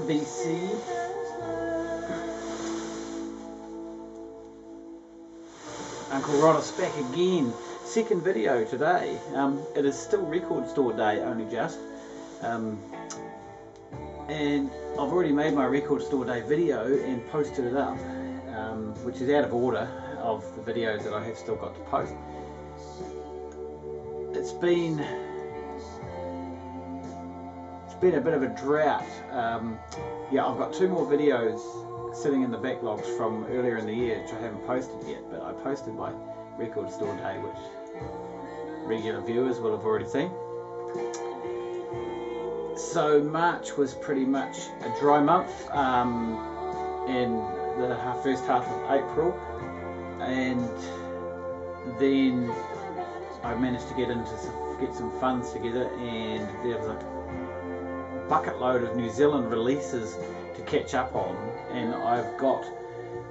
BC. Uncle Roddus back again. Second video today. It is still record store day, only just. And I've already made my record store day video and posted it up, which is out of order of the videos that I have still got to post. It's been a bit of a drought. Yeah, I've got 2 more videos sitting in the backlogs from earlier in the year which I haven't posted yet, but I posted my record store day, which regular viewers will have already seen. So March was pretty much a dry month, and the first half of April, and then I managed to get some funds together, and there was a bucket load of New Zealand releases to catch up on, and I've got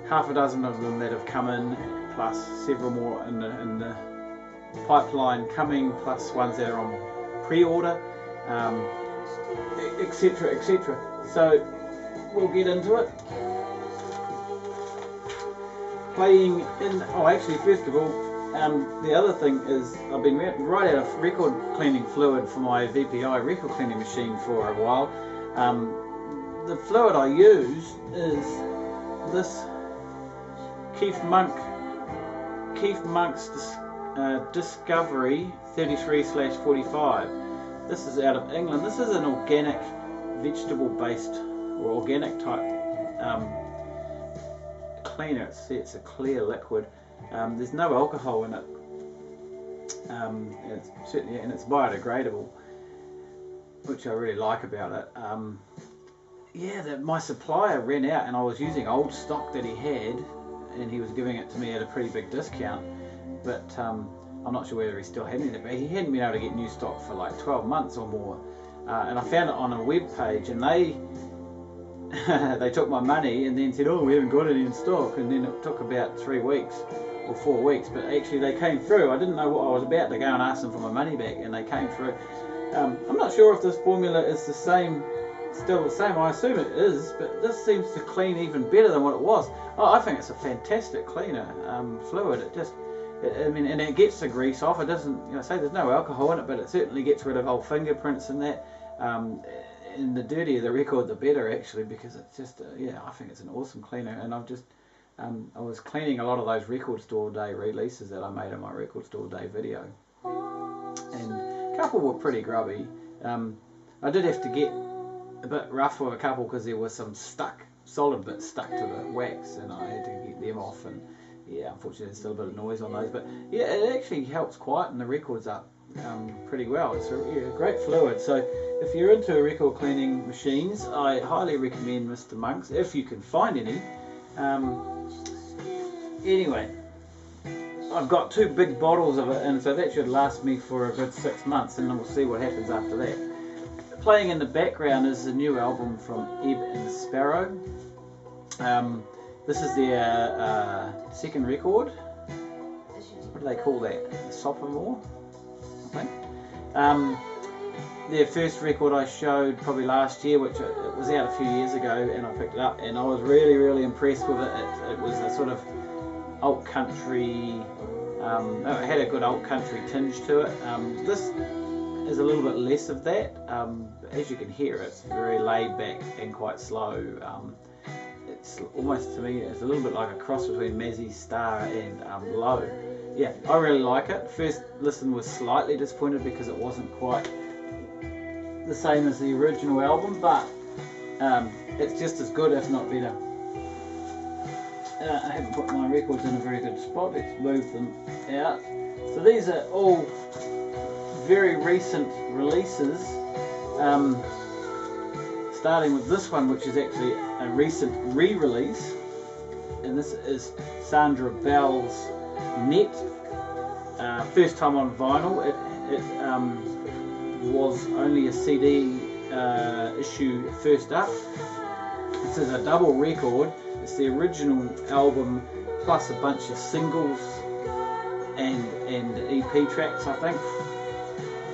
half a dozen of them that have come in, plus several more in the pipeline coming, plus ones that are on pre-order, etc, etc. So we'll get into it. Playing in, oh actually first of all, the other thing is I've been right out of record cleaning fluid for my VPI record cleaning machine for a while. The fluid I use is this Keith Monk's Discovery 33/45. This is out of England. This is an organic, vegetable based or organic type cleaner. It's a clear liquid. There's no alcohol in it. And it's biodegradable, which I really like about it. Yeah, my supplier ran out, and I was using old stock that he had, and he was giving it to me at a pretty big discount. But I'm not sure whether he still had any, but he hadn't been able to get new stock for like 12 months or more. And I found it on a web page, and they they took my money and then said, oh, we haven't got any in stock. And then it took about 3 weeks or 4 weeks, but actually they came through. I didn't know what I was about to go and ask them for my money back, and they came through. I'm not sure if this formula is the same, still the same. I assume it is, but this seems to clean even better than what it was. Oh, I think it's a fantastic cleaner fluid. It just, I mean, and it gets the grease off. It doesn't, you know, say there's no alcohol in it, but it certainly gets rid of old fingerprints and that. And the dirtier the record, the better, actually, because it's just, yeah, I think it's an awesome cleaner. And I've just, I was cleaning a lot of those record store day releases that I made in my record store day video, and a couple were pretty grubby. I did have to get a bit rough with a couple because there was some solid bits stuck to the wax, and I had to get them off. And yeah, unfortunately there's still a bit of noise on those, but yeah, it actually helps quieten the records up pretty well. It's a great fluid. So if you're into record cleaning machines, I highly recommend Mr. Monk's, if you can find any. Anyway, I've got 2 big bottles of it, and so that should last me for a good 6 months, and then we'll see what happens after that. Playing in the background is the new album from Ebb and Sparrow. This is their second record. What do they call that? Sophomore, I think. Their first record I showed probably last year, which it was out a few years ago, and I picked it up, and I was really, really impressed with it. It was a sort of alt country, it had a good alt country tinge to it. This is a little bit less of that. As you can hear, it's very laid back and quite slow. It's almost, to me, it's a little bit like a cross between Mazzy Star and Low. Yeah, I really like it. First listen was slightly disappointed because it wasn't quite the same as the original album, but it's just as good, if not better. I haven't put my records in a very good spot. Let's move them out. So these are all very recent releases, starting with this one, which is actually a recent re-release, and this is Sandra Bell's Net. First time on vinyl. It was only a CD issue first up. This is a double record. It's the original album plus a bunch of singles and EP tracks, I think,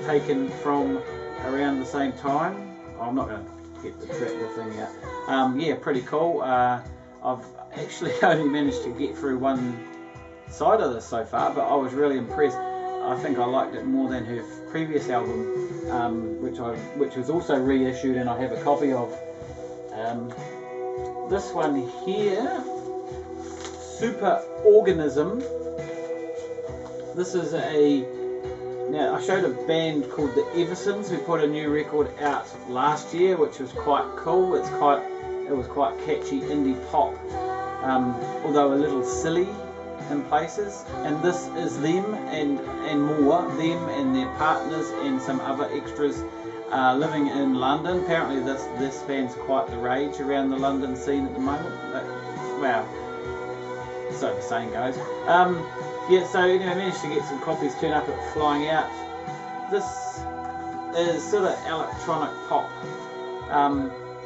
taken from around the same time. I'm not going to get the thing out. Yeah, pretty cool. I've actually only managed to get through one side of this so far, but I was really impressed. I think I liked it more than her previous album, which was also reissued, and I have a copy of. This one here, Super Organism. This is now I showed a band called the Eversons who put a new record out last year, which was quite cool. It was quite catchy indie pop, although a little silly in places. And this is them and more, them and their partners and some other extras living in London. Apparently this band's quite the rage around the London scene at the moment. Well, so the saying goes. Yeah, so anyway, I managed to get some copies turned up at Flying Out. This is sort of electronic pop.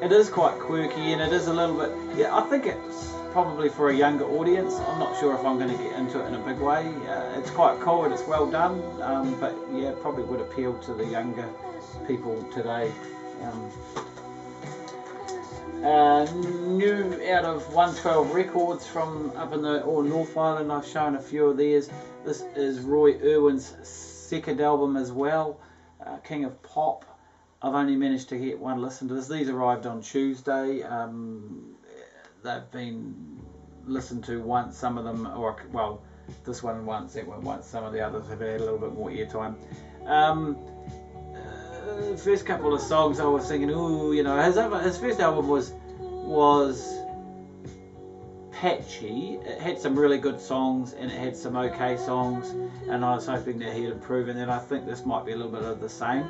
It is quite quirky, and it is a little bit, yeah, I think it's probably for a younger audience. I'm not sure if I'm going to get into it in a big way. It's quite cool and it's well done, but yeah, it probably would appeal to the younger people today. New out of 112 Records from up in the North Island. I've shown a few of theirs. This is Roy Irwin's second album as well, King of Pop. I've only managed to get one listen to this. These arrived on Tuesday. They've been listened to once, some of them, or well, this one once, that one once, some of the others have had a little bit more airtime. The first couple of songs I was thinking, ooh, you know, his first album was patchy. It had some really good songs and it had some okay songs, and I was hoping that he'd improve, and then I think this might be a little bit of the same.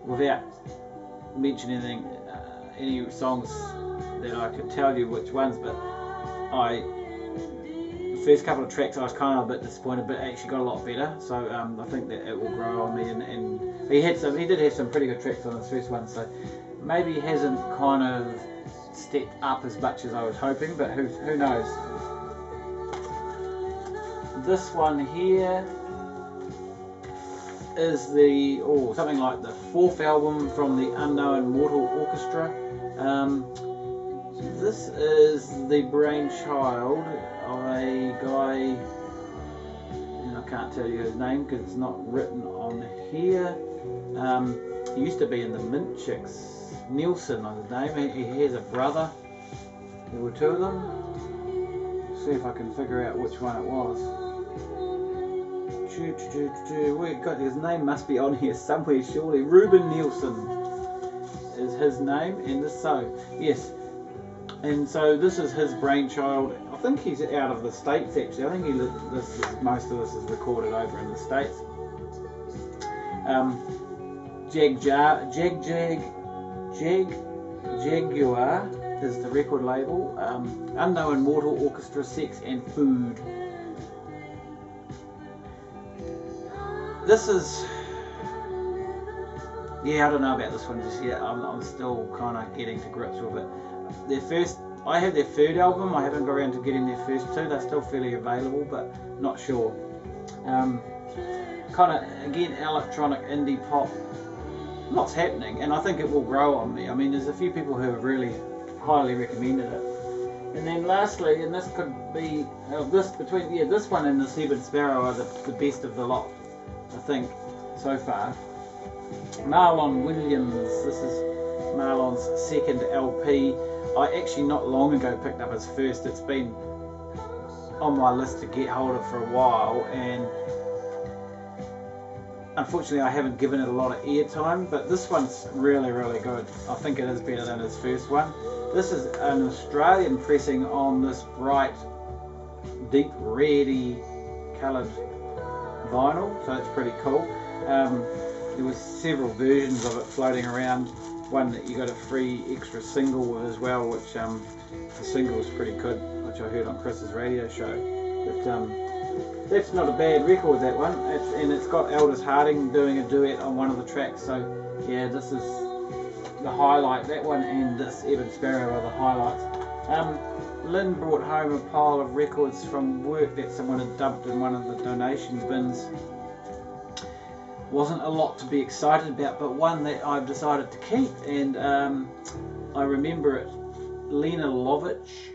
Without mentioning any songs that I could tell you which ones, but the first couple of tracks I was kind of a bit disappointed, but it actually got a lot better, so I think that it will grow on me, and he did have some pretty good tracks on his first one, so maybe he hasn't kind of stepped up as much as I was hoping, but who knows. This one here is something like the fourth album from the Unknown Mortal Orchestra. This is the brainchild of a guy, and I can't tell you his name because it's not written on here. He used to be in the Mint Chicks. Nielsen was his name. He has a brother. There were two of them. See if I can figure out which one it was. His name must be on here somewhere surely. Ruben Nielsen is his name, and yes. And so this is his brainchild. I think he's out of the States actually. I think most of this is recorded over in the States. Jaguar is the record label. Unknown Mortal Orchestra, Sex and Food. This is, yeah, I don't know about this one just yet. I'm still kind of getting to grips with it. I have their third album. I haven't got around to getting their first two. They're still fairly available, but not sure. Kind of, again, electronic indie pop. Lots happening, and I think it will grow on me. I mean, there's a few people who have really highly recommended it. And then lastly, and this could be, this one and the Seven Sparrow are the best of the lot, I think, so far. Marlon Williams, this is Marlon's second LP. I actually not long ago picked up his first. It's been on my list to get hold of for a while, and unfortunately I haven't given it a lot of airtime, but this one's really, really good. I think it is better than his first one. This is an Australian pressing on this bright, deep reddy coloured vinyl, so it's pretty cool. There was several versions of it floating around. One that you got a free extra single with as well, which the single was pretty good, which I heard on Chris's radio show. But that's not a bad record, that one. And it's got Aldous Harding doing a duet on one of the tracks. So yeah, this is the highlight. That one and this Evan Sparrow are the highlights. Lynn brought home a pile of records from work that someone had dumped in one of the donation bins. wasn't a lot to be excited about, but one that I've decided to keep. And I remember it, Lena Lovitch.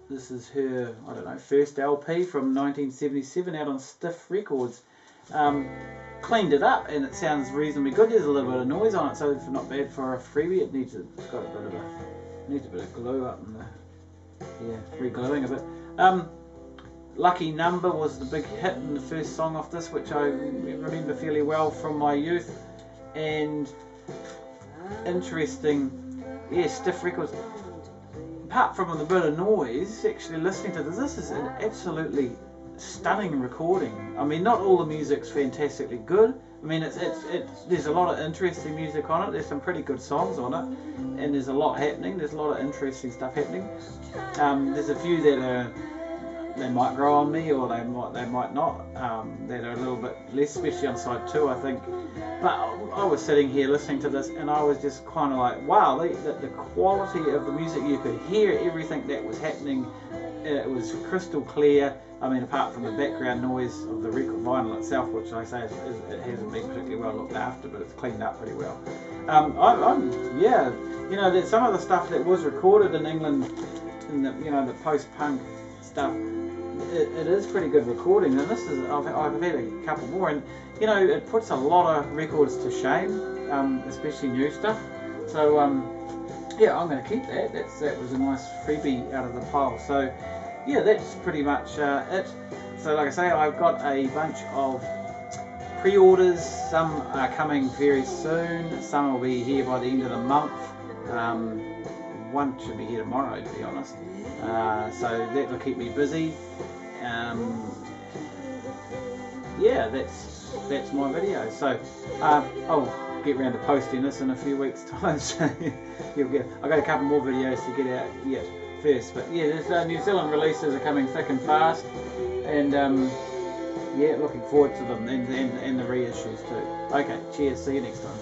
This is her, I don't know, first LP from 1977 out on Stiff Records. Cleaned it up and it sounds reasonably good. There's a little bit of noise on it, so it's not bad for a freebie. It's got a bit of needs a bit of glue up in the, re-gluing a bit. Lucky Number was the big hit and the first song off this, which I remember fairly well from my youth. And interesting, Stiff Records. Apart from the bit of noise, actually listening to this is an absolutely stunning recording. I mean, not all the music's fantastically good. I mean, there's a lot of interesting music on it. There's some pretty good songs on it, and there's a lot happening. There's a lot of interesting stuff happening. There's a few that they might grow on me, or they might not. That are a little bit less, especially on side 2, I think. But I was sitting here listening to this, and I was just kind of like, wow, the quality of the music. You could hear everything that was happening. It was crystal clear. I mean, apart from the background noise of the record vinyl itself, which I say it hasn't been particularly well looked after, but it's cleaned up pretty well. There's some of the stuff that was recorded in England, in the post-punk stuff. It is pretty good recording, and this is I've had a couple more, and it puts a lot of records to shame, especially new stuff. So I'm going to keep that. That was a nice freebie out of the pile. So that's pretty much it. So like I say, I've got a bunch of pre-orders. Some are coming very soon. Some will be here by the end of the month. One should be here tomorrow, to be honest. So that will keep me busy. That's my video. So I'll get around to posting this in a few weeks' time. So I've got a couple more videos to get out yet first. But there's New Zealand releases are coming thick and fast, and looking forward to them, and the reissues too. Okay, cheers. See you next time.